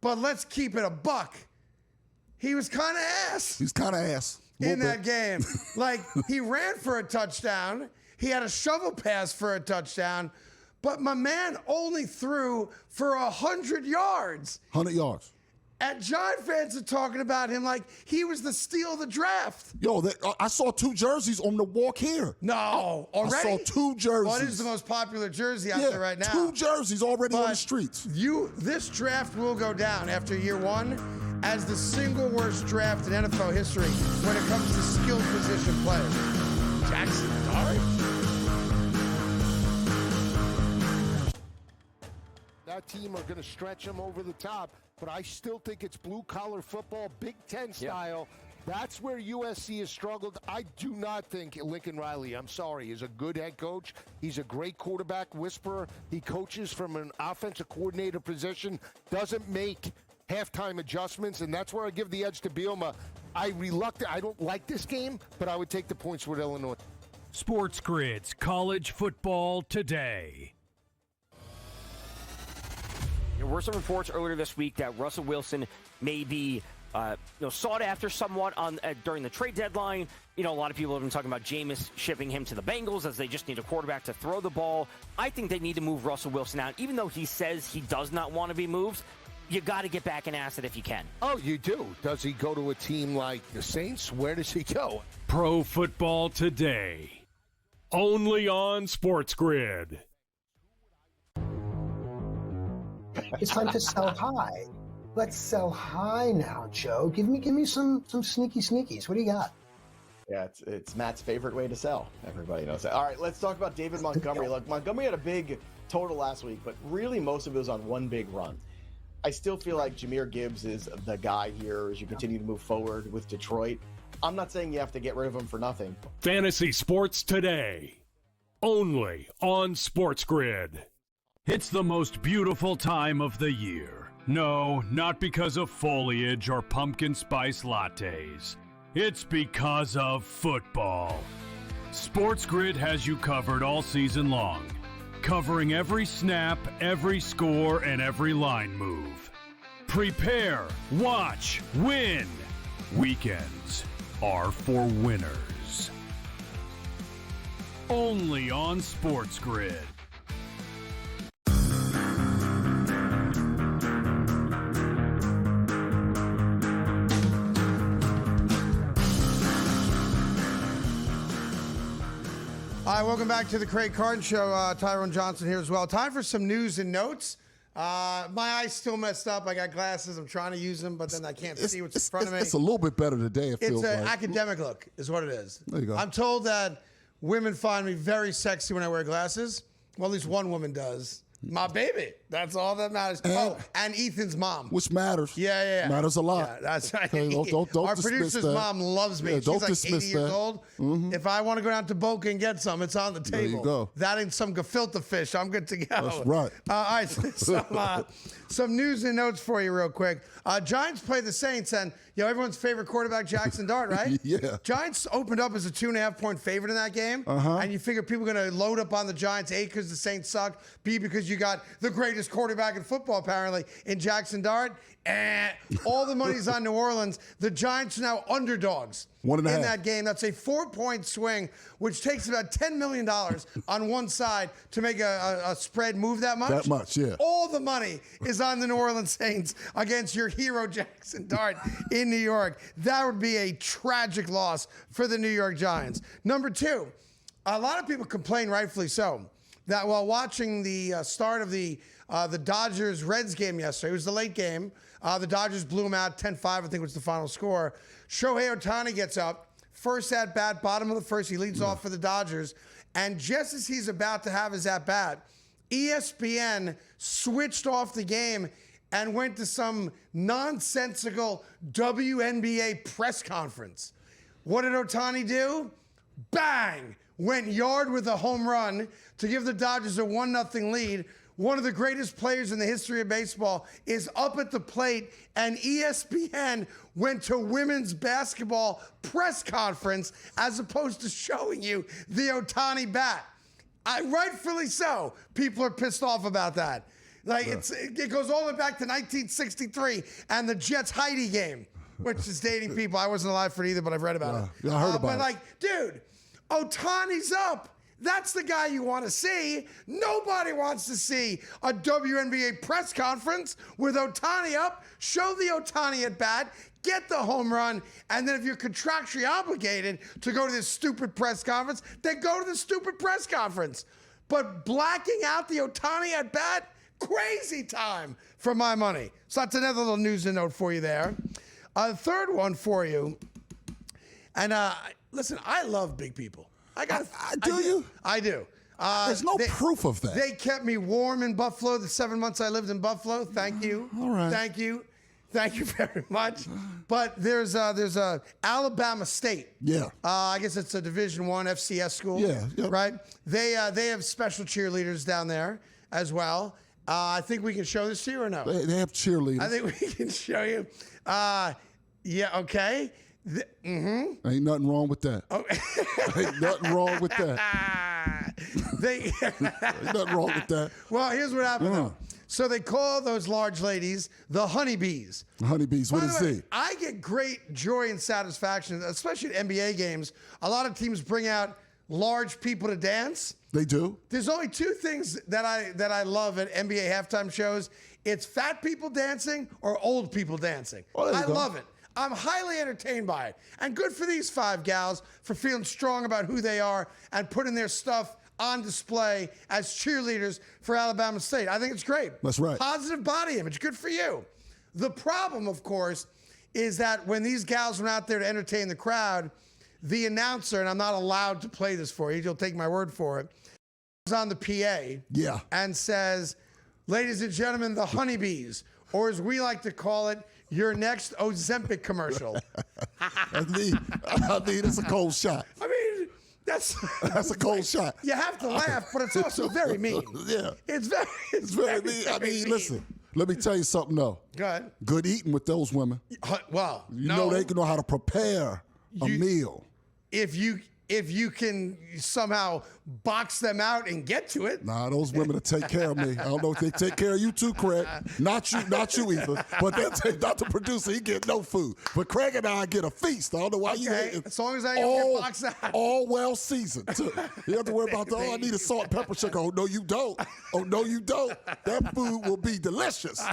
But let's keep it a buck. He was kind of ass. He's kind of ass. In that game. Like, he ran for a touchdown. He had a shovel pass for a touchdown. But my man only threw for 100 yards. 100 yards. And Giant fans are talking about him like he was the steal of the draft. Yo, I saw 2 jerseys on the walk here. No, already? I saw 2 jerseys. Well, it is the most popular jersey out there right now. 2 jerseys already on the streets. This draft will go down after year 1 as the single worst draft in NFL history when it comes to skill position players. Jackson Dart? That team are going to stretch them over the top, but I still think it's blue-collar football, Big Ten style. That's where USC has struggled. I do not think Lincoln Riley, I'm sorry, is a good head coach. He's a great quarterback whisperer. He coaches from an offensive coordinator position, doesn't make halftime adjustments, and that's where I give the edge to Bielema. I don't like this game, but I would take the points with Illinois. SportsGrid's College Football Today. There were some reports earlier this week that Russell Wilson may be sought after somewhat during the trade deadline. A lot of people have been talking about Jameis shipping him to the Bengals as they just need a quarterback to throw the ball. I think they need to move Russell Wilson out. Even though he says he does not want to be moved, you got to get back an asset if you can. Oh, you do. Does he go to a team like the Saints? Where does he go? Pro Football Today. Only on SportsGrid. It's time to sell high. Let's sell high now, Joe. Give me some sneaky sneakies. What do you got? Yeah, it's Matt's favorite way to sell. Everybody knows that. All right, let's talk about David Montgomery. Look, Montgomery had a big total last week, but really most of it was on one big run. I still feel like Jahmyr Gibbs is the guy here as you continue to move forward with Detroit. I'm not saying you have to get rid of him for nothing. Fantasy Sports Today. Only on SportsGrid. It's the most beautiful time of the year. No, not because of foliage or pumpkin spice lattes. It's because of football. SportsGrid has you covered all season long, covering every snap, every score, and every line move. Prepare, watch, win. Weekends are for winners. Only on SportsGrid. All right, welcome back to the Craig Carton Show. Tyrone Johnson here as well. Time for some news and notes. My eyes still messed up. I got glasses. I'm trying to use them, but then I can't see what's in front of me. It's a little bit better today, it feels like. It's an academic look is what it is. There you go. I'm told that women find me very sexy when I wear glasses. Well, at least one woman does. My baby. That's all that matters. And Ethan's mom. Which matters. Yeah. Matters a lot. Yeah, that's right. Okay, don't Our dismiss producer's that. mom loves me. Yeah, She's don't like 80 dismiss years that. old. If I want to go down to Boca and get some, it's on the table. There you go. That ain't some gefilte fish. I'm good to go. That's right. All right, some news and notes for you real quick. Giants play the Saints, and everyone's favorite quarterback, Jackson Dart, right? Yeah. Giants opened up as a 2.5-point favorite in that game, and you figure people are going to load up on the Giants, A, because the Saints suck, B, because you got the greatest quarterback in football, apparently, in Jackson Dart. All the money's on New Orleans. The Giants are now underdogs. 1.5. In that game. That's a 4-point swing, which takes about $10 million on one side to make a spread move that much. That much, yeah. All the money is on the New Orleans Saints against your hero Jackson Dart in New York. That would be a tragic loss for the New York Giants. Number 2, a lot of people complain, rightfully so, that while watching the start of the Dodgers-Reds game yesterday, it was the late game. The Dodgers blew them out 10-5, I think was the final score. Shohei Ohtani gets up, first at-bat, bottom of the first. He leads off for the Dodgers. And just as he's about to have his at-bat, ESPN switched off the game and went to some nonsensical WNBA press conference. What did Ohtani do? Bang! Went yard with a home run to give the Dodgers a 1-0 lead. One of the greatest players in the history of baseball is up at the plate, and ESPN went to women's basketball press conference as opposed to showing you the Ohtani bat. Rightfully so. People are pissed off about that. It goes all the way back to 1963 and the Jets Heidi game, which is dating people. I wasn't alive for it either, but I've read about it. Yeah, I heard about it. Dude, Ohtani's up. That's the guy you want to see. Nobody wants to see a WNBA press conference with Ohtani up. Show the Ohtani at bat, get the home run, and then if you're contractually obligated to go to this stupid press conference, then go to the stupid press conference. But blacking out the Ohtani at bat, crazy time for my money. So that's another little news and note for you there. Third one for you. And listen, I love big people. I do. There's no proof of that. They kept me warm in Buffalo the 7 months I lived in Buffalo. Thank you. All right. Thank you very much. But there's a Alabama State. Yeah. I guess it's a Division I FCS school. Yeah. Yep. Right. They have special cheerleaders down there as well. I think we can show this to you or no? They have cheerleaders. I think we can show you. Yeah. Okay. Ain't nothing wrong with that. Oh. Ain't nothing wrong with that. Ain't nothing wrong with that. Well, here's what happened though. So they call those large ladies the honeybees. Honeybees, what is it? I get great joy and satisfaction, especially at NBA games. A lot of teams bring out large people to dance. They do. There's only 2 things that I love at NBA halftime shows. It's fat people dancing or old people dancing. I love it. I'm highly entertained by it. And good for these 5 gals for feeling strong about who they are and putting their stuff on display as cheerleaders for Alabama State. I think it's great. That's right. Positive body image. Good for you. The problem, of course, is that when these gals went out there to entertain the crowd, the announcer, and I'm not allowed to play this for you, you'll take my word for it, is on the PA and says, "Ladies and gentlemen, the honeybees," or as we like to call it, your next Ozempic commercial. I mean, it's a cold shot. I mean, that's a cold shot. You have to laugh, but it's also very mean. Yeah. It's very mean. I mean, listen, let me tell you something, though. Go ahead. Good eating with those women. Well, you know they know how to prepare a meal. If you can somehow box them out and get to it. Nah, those women will take care of me. I don't know if they take care of you too, Craig. Not you, Ethan. But they'll take, not the producer, he get no food. But Craig and I get a feast. I don't know why you ain't. As long as I don't get boxed out. All well seasoned, too. You have to worry about, I need a salt and pepper sugar. Oh, no, you don't. Oh, no, you don't. That food will be delicious.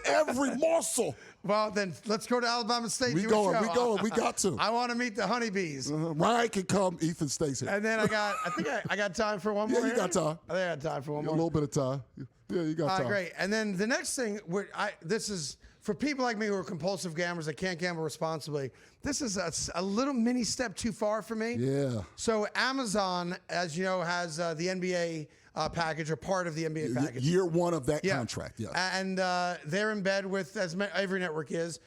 Every morsel. Well, then let's go to Alabama State. We going. We got to. I want to meet the honeybees. Ryan can come. Ethan stays here. And then I got time for one more. Yeah, you got time. I think I got time for one more. A little bit of time. Yeah, you got time. Great. And then the next thing, this is for people like me who are compulsive gamblers that can't gamble responsibly. This is a little mini step too far for me. Yeah. So Amazon, as you know, has the NBA package or part of the NBA package. Year one of that contract, yeah. And they're in bed with, as every network is,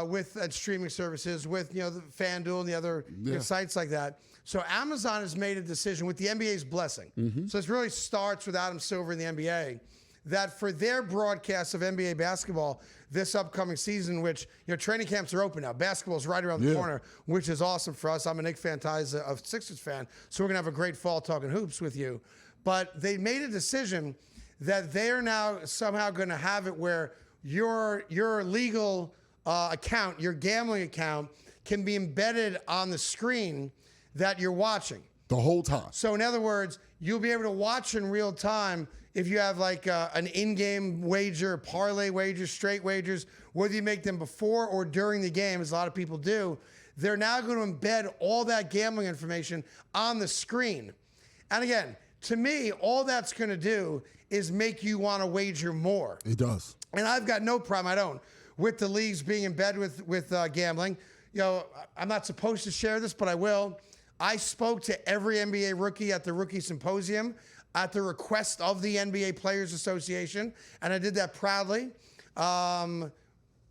with streaming services, with the FanDuel and the other sites like that. So Amazon has made a decision with the NBA's blessing. So this really starts with Adam Silver in the NBA, that for their broadcast of NBA basketball this upcoming season, which training camps are open now. Basketball is right around the corner, which is awesome for us. I'm a Nick Fantasia of Sixers fan, so we're gonna have a great fall talking hoops with you. But they made a decision that they are now somehow going to have it where your legal account, your gambling account, can be embedded on the screen that you're watching the whole time. So in other words, you'll be able to watch in real time if you have like an in-game wager, parlay wagers, straight wagers, whether you make them before or during the game, as a lot of people do. They're now going to embed all that gambling information on the screen. And again, to me, all that's going to do is make you want to wager more. It does. And I've got no problem, I don't, with the leagues being in bed with gambling. I'm not supposed to share this, but I will. I spoke to every NBA rookie at the Rookie Symposium at the request of the NBA Players Association, and I did that proudly.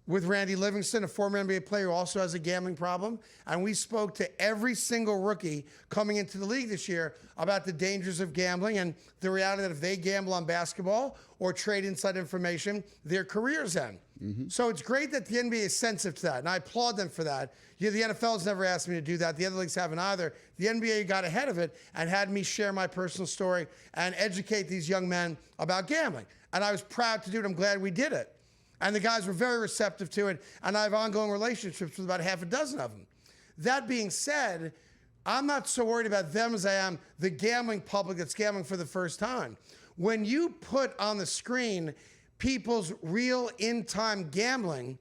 With Randy Livingston, a former NBA player who also has a gambling problem. And we spoke to every single rookie coming into the league this year about the dangers of gambling and the reality that if they gamble on basketball or trade inside information, their careers end. So it's great that the NBA is sensitive to that, and I applaud them for that. The NFL's never asked me to do that. The other leagues haven't either. The NBA got ahead of it and had me share my personal story and educate these young men about gambling. And I was proud to do it. I'm glad we did it. And the guys were very receptive to it, and I have ongoing relationships with about half a dozen of them. That being said, I'm not so worried about them as I am the gambling public that's gambling for the first time. When you put on the screen people's real in-time gambling,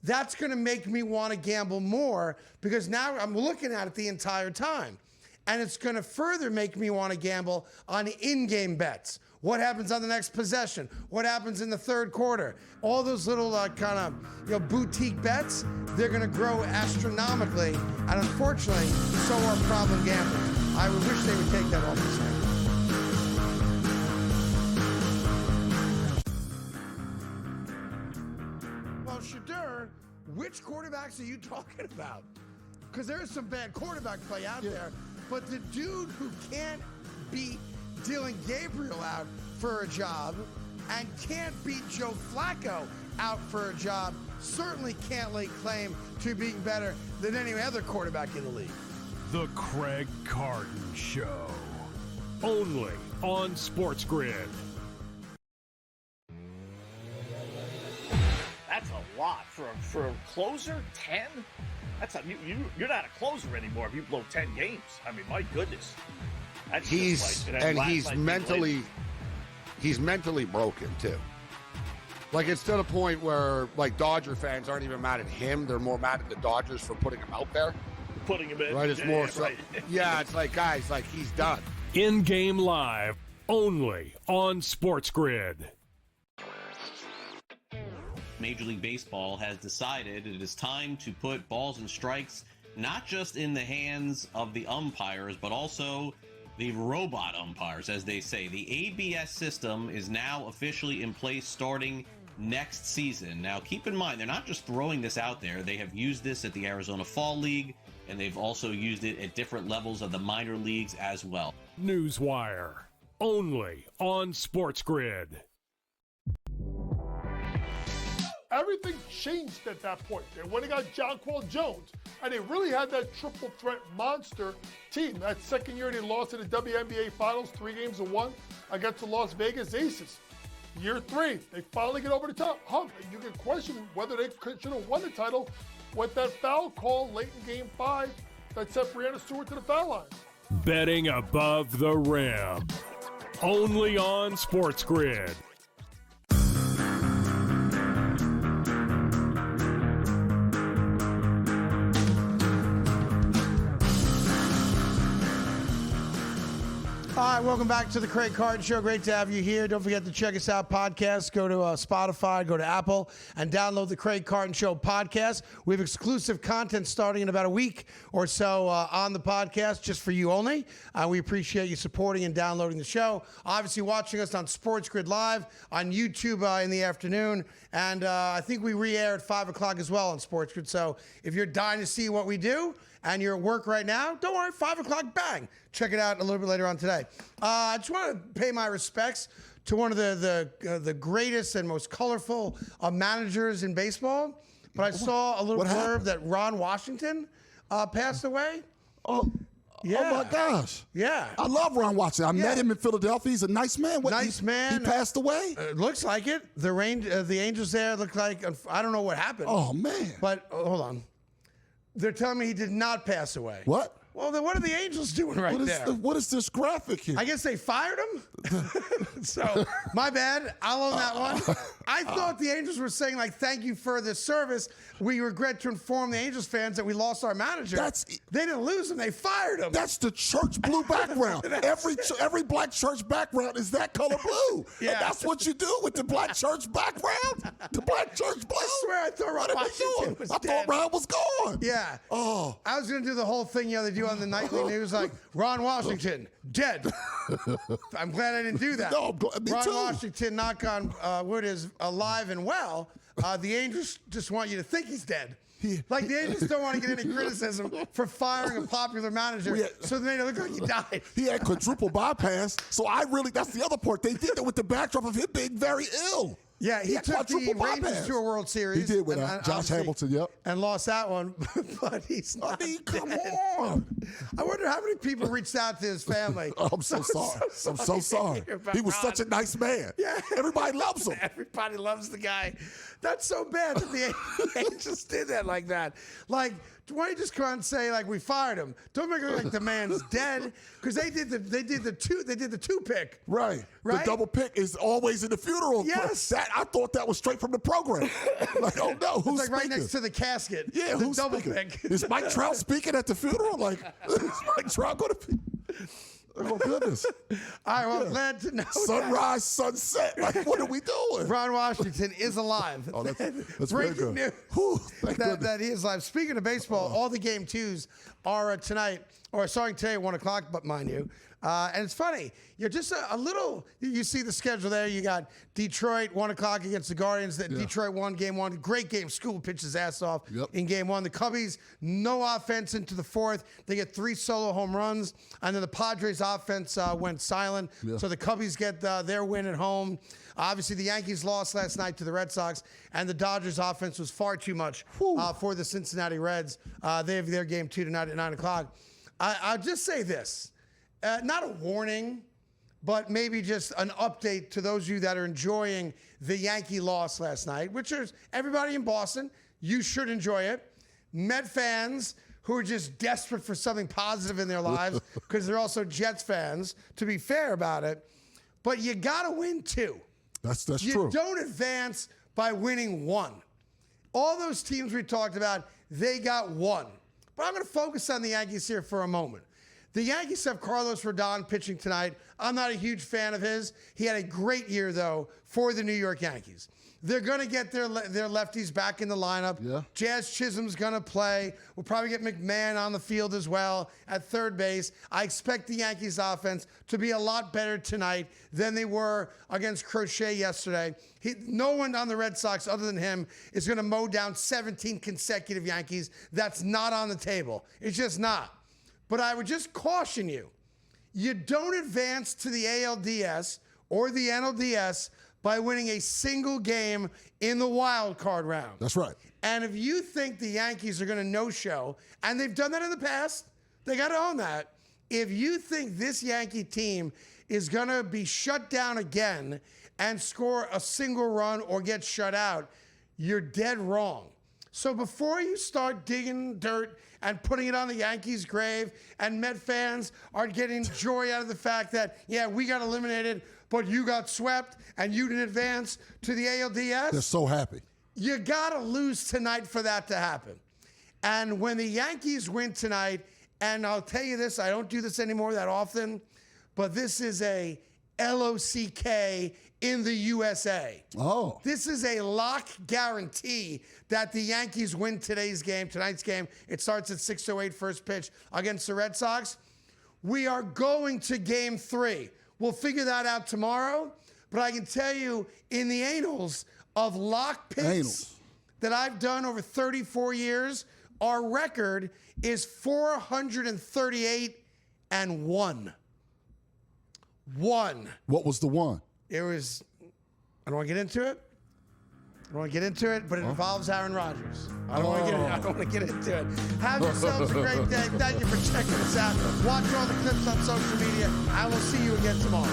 that's going to make me want to gamble more because now I'm looking at it the entire time. And it's going to further make me want to gamble on in-game bets. What happens on the next possession? What happens in the third quarter? All those little kind of boutique bets, they're going to grow astronomically. And unfortunately, so are problem gamblers. I would wish they would take that off the site. Well, Shadur, which quarterbacks are you talking about? Because there is some bad quarterback play out there. But the dude who can't beat Dylan Gabriel out for a job and can't beat Joe Flacco out for a job certainly can't lay claim to being better than any other quarterback in the league. The Craig Carton Show. Only on SportsGrid. That's a lot for a closer. 10. You're not a closer anymore if you blow 10 games. I mean, my goodness. He's mentally broken too. Like, it's to the point where like Dodger fans aren't even mad at him; they're more mad at the Dodgers for putting him out there. Putting him in, right? It's more so. Right. Yeah, it's like, guys, like, he's done. In-game live, only on SportsGrid. Major League Baseball has decided it is time to put balls and strikes not just in the hands of the umpires, but also the robot umpires, as they say. The ABS system is now officially in place starting next season. Now, keep in mind, they're not just throwing this out there. They have used this at the Arizona Fall League, and they've also used it at different levels of the minor leagues as well. Newswire, only on SportsGrid. Everything changed at that point. They went and got Jonquel Jones, and they really had that triple threat monster team. That second year they lost in the WNBA Finals, 3-1 against the Las Vegas Aces. Year 3, they finally get over the top hump. And you can question whether they should have won the title with that foul call late in Game 5 that sent Breanna Stewart to the foul line. Betting above the rim, only on SportsGrid. All right, welcome back to the Craig Carton Show. Great to have you here. Don't forget to check us out podcast. Go to Spotify, go to Apple, and download the Craig Carton Show podcast. We have exclusive content starting in about a week or so on the podcast, just for you only. We appreciate you supporting and downloading the show. Obviously, watching us on SportsGrid Live on YouTube in the afternoon. And I think we re-air at 5 o'clock as well on SportsGrid. So if you're dying to see what we do, and you're at work right now, don't worry, 5 o'clock, bang. Check it out a little bit later on today. I just want to pay my respects to one of the greatest and most colorful managers in baseball. But I saw a little blurb that Ron Washington passed away. Oh, yeah. Oh, my gosh. Yeah. I love Ron Washington. I met him in Philadelphia. He's a nice man. Nice man. He passed away? Looks like it. The Angels there look like, I don't know what happened. Oh, man. But hold on. They're telling me he did not pass away. What? Well, then what are the Angels doing there? What is this graphic here? I guess they fired him? So, my bad. I'll own that one. I thought the Angels were saying, like, thank you for the service. We regret to inform the Angels fans that we lost our manager. They didn't lose him. They fired him. That's the church blue background. Every black church background is that color blue. Yeah. And that's what you do with the black church background? The black church blue? I swear I thought Ron Washington was dead. I thought Ron was gone. Yeah. Oh. I was going to do the whole thing, they do on the nightly news, like, Ron Washington, dead. I'm glad I didn't do that. No, me Ron too. Washington, knock on wood, is alive and well. The Angels just want you to think he's dead. Like, the Angels don't want to get any criticism for firing a popular manager, so they made it look like he died. He had quadruple bypass, so that's the other part. They did it with the backdrop of him being very ill. Yeah, he took the Rangers to a World Series. He did with Josh Hamilton, and lost that one, but he's not come on. I wonder how many people reached out to his family. I'm so sorry. I'm so sorry. He was such a nice man. Yeah. Everybody loves him. Everybody loves the guy. That's so bad that the Angels did that like that. Like, why don't you just come out and say, like, we fired him? Don't make it look like the man's dead, because they did the two pick. Right. The double pick is always in the funeral. Yes. I thought that was straight from the program. Like, oh no, who's it's like right next to the casket. Yeah, the who's double speaking? pick. Is Mike Trout speaking at the funeral? Like, is Mike Trout going to be? Oh, goodness. All right, well, glad to know. Sunrise, sunset. Like, what are we doing? Ron Washington is alive. Oh, that's breaking very good. News that he is alive. Speaking of baseball, all the game twos are tonight, or starting today at 1 o'clock, but mind you. And it's funny, you're just a little, you see the schedule there. You got Detroit, 1 o'clock against the Guardians. Detroit won game one. Great game. School pitched his ass off in game one. The Cubbies, no offense into the fourth. They get 3 solo home runs. And then the Padres offense went silent. So the Cubbies get their win at home. Obviously, the Yankees lost last night to the Red Sox. And the Dodgers offense was far too much for the Cincinnati Reds. They have their game 2 tonight at 9 o'clock. I'll just say this. Not a warning, but maybe just an update to those of you that are enjoying the Yankee loss last night, which is everybody in Boston. You should enjoy it. Met fans who are just desperate for something positive in their lives because they're also Jets fans, to be fair about it. But you got to win 2. That's true. You don't advance by winning 1. All those teams we talked about, they got 1. But I'm going to focus on the Yankees here for a moment. The Yankees have Carlos Rodon pitching tonight. I'm not a huge fan of his. He had a great year, though, for the New York Yankees. They're going to get their lefties back in the lineup. Yeah. Jazz Chisholm's going to play. We'll probably get McMahon on the field as well at third base. I expect the Yankees offense to be a lot better tonight than they were against Crochet yesterday. No one on the Red Sox other than him is going to mow down 17 consecutive Yankees. That's not on the table. It's just not. But I would just caution you, you don't advance to the ALDS or the NLDS by winning a single game in the wild card round. That's right. And if you think the Yankees are going to no-show, and they've done that in the past, they got to own that. If you think this Yankee team is going to be shut down again and score a single run or get shut out, you're dead wrong. So before you start digging dirt and putting it on the Yankees' grave, and Met fans are getting joy out of the fact that, yeah, we got eliminated, but you got swept and you didn't advance to the ALDS. They're so happy. You got to lose tonight for that to happen. And when the Yankees win tonight, and I'll tell you this, I don't do this anymore that often, but this is a LOCK in the USA. Oh. This is a lock guarantee that the Yankees win tonight's game. It starts at 6:08 first pitch against the Red Sox. We are going to game 3. We'll figure that out tomorrow, but I can tell you in the annals of lock picks that I've done over 34 years, our record is 438-1. What was the one? It was, I don't want to get into it. But it involves Aaron Rodgers. I don't want to get into it. Have yourselves a great day. Thank you for checking us out. Watch all the clips on social media. I will see you again tomorrow.